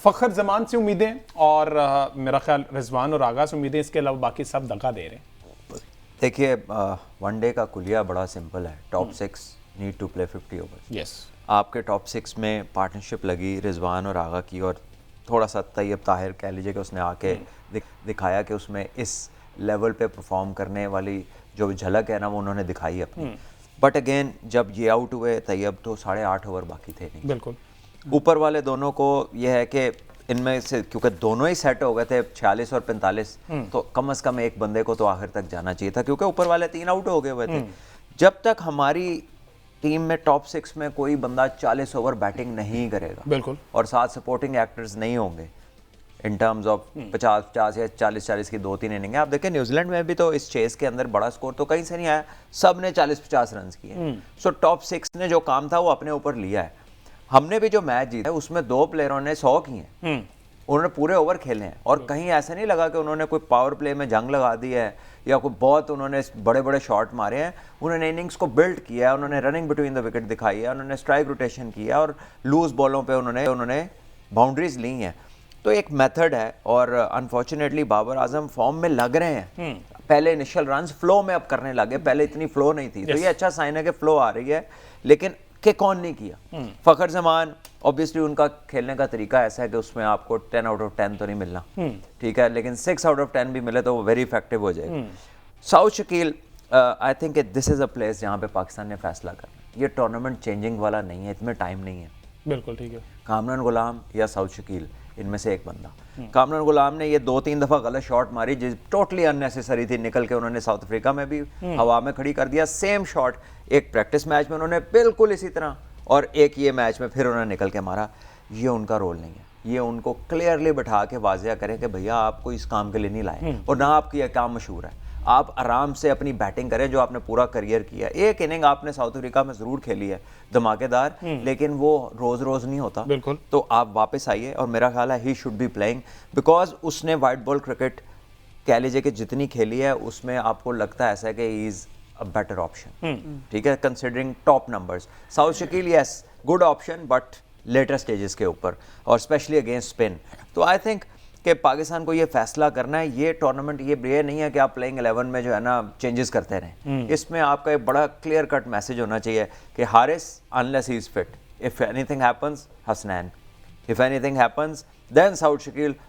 फ़खर जमान से उम्मीदें और मेरा ख्याल रिजवान और आगा से उम्मीदें, इसके अलावा बाकी सब दगा दे रहे हैं। देखिए वनडे का कुलिया बड़ा सिंपल है, top 6 need to play 50 overs. Yes, आपके टॉप 6 में पार्टनरशिप लगी रिजवान और आगा की, और थोड़ा सा तैयब ताहिर कह लीजिए कि उसने आके दिखाया कि उसमें इस लेवल पे परफॉर्म करने वाली जो झलक है ना वो उन्होंने दिखाई अपनी। बट अगेन जब ये आउट हुए तैयब तो 8.5 ओवर बाकी थे नहीं। बिल्कुल। ऊपर वाले दोनों को यह है कि इनमें से क्योंकि दोनों ही सेट हो गए थे 46 और 45, तो कम से कम एक बंदे को तो आखिर तक जाना चाहिए था, क्योंकि ऊपर वाले 3 आउट हो गए हुए थे। जब तक हमारी टीम में टॉप 6 में कोई बंदा 40 ओवर बैटिंग नहीं करेगा, बिल्कुल, और साथ सपोर्टिंग एक्टर्स नहीं होंगे इन टर्म्स ऑफ 50-50 या 40-40 की 2-3 इनिंग है। आप देखें न्यूजीलैंड में भी तो इस चेस के अंदर बड़ा स्कोर तो कहीं से नहीं आया, सब ने 40-50 रन किए। सो टॉप 6 ने जो काम था वो अपने ऊपर लिया है। हमने भी जो मैच जीता है उसमें 2 प्लेयरों ने 100 किए हैं, उन्होंने पूरे ओवर खेले हैं, और कहीं ऐसा नहीं लगा कि उन्होंने कोई पावर प्ले में जंग लगा दी है या कोई बहुत उन्होंने बड़े बड़े शॉट मारे हैं। उन्होंने इनिंग्स को बिल्ड किया है, उन्होंने रनिंग बिटवीन द विकेट दिखाई है, उन्होंने स्ट्राइक रोटेशन किया और लूज बॉलों पे उन्होंने बाउंड्रीज ली हैं। तो एक मेथड है, और अनफॉर्चुनेटली बाबर आजम फॉर्म में लग रहे हैं। पहले इनिशियल रन्स फ्लो में अब करने लगे, पहले इतनी फ्लो नहीं थी। तो ये अच्छा साइन है कि फ्लो आ रही है, लेकिन किक ऑन नहीं किया। फ़खर जमान ऑब्वियसली उनका खेलने का तरीका ऐसा है कि उसमें आपको 10 आउट ऑफ 10 तो नहीं मिलना, ठीक है, लेकिन 6 आउट ऑफ 10 भी मिले तो वो वेरी इफेक्टिव हो जाएगा। South Shakeel, I think this is a place जहाँ पे पाकिस्तान ने फैसला करना। ये टूर्नामेंट चेंजिंग वाला नहीं है, इसमें टाइम नहीं है। बिल्कुल ठीक है। कामरान गुलाम या साउथ शकील, इनमें से एक बंदा। कामरान गुलाम ने ये 2-3 दफ़ा गलत शॉट मारी जिस टोटली अननेसेसरी थी, निकल के उन्होंने साउथ अफ्रीका में भी हवा में खड़ी कर दिया। सेम शॉट एक प्रैक्टिस मैच में उन्होंने बिल्कुल इसी तरह, और एक ये मैच में फिर उन्होंने निकल के मारा। ये उनका रोल नहीं है, ये उनको क्लियरली बैठा के वाजिया करें कि भैया आपको इस काम के लिए नहीं लाए, और ना आपकी यह काम मशहूर है। आप आराम से अपनी बैटिंग करें जो आपने पूरा करियर किया। एक इनिंग आपने साउथ अफ्रीका में ज़रूर खेली है धमाकेदार, लेकिन वो रोज़ रोज़ नहीं होता। बिल्कुल। तो आप वापस आइए, और मेरा ख्याल है he should be playing, because उसने वाइट बॉल क्रिकेट कह लीजिए कि जितनी खेली है उसमें आपको लगता है ऐसा है कि he is a better option, ठीक है, considering top numbers. South Shakeel yes good option, but later stages के ऊपर, और स्पेशली अगेंस्ट स्पिन। तो आई थिंक कि पाकिस्तान को ये फैसला करना है, ये टूर्नामेंट ये नहीं है कि आप प्लेइंग 11 में जो है ना चेंजेस करते रहें। इसमें आपका एक बड़ा क्लियर कट मैसेज होना चाहिए कि Haris unless he is fit, if anything happens Hasnain, if anything happens then Saud Shakeel,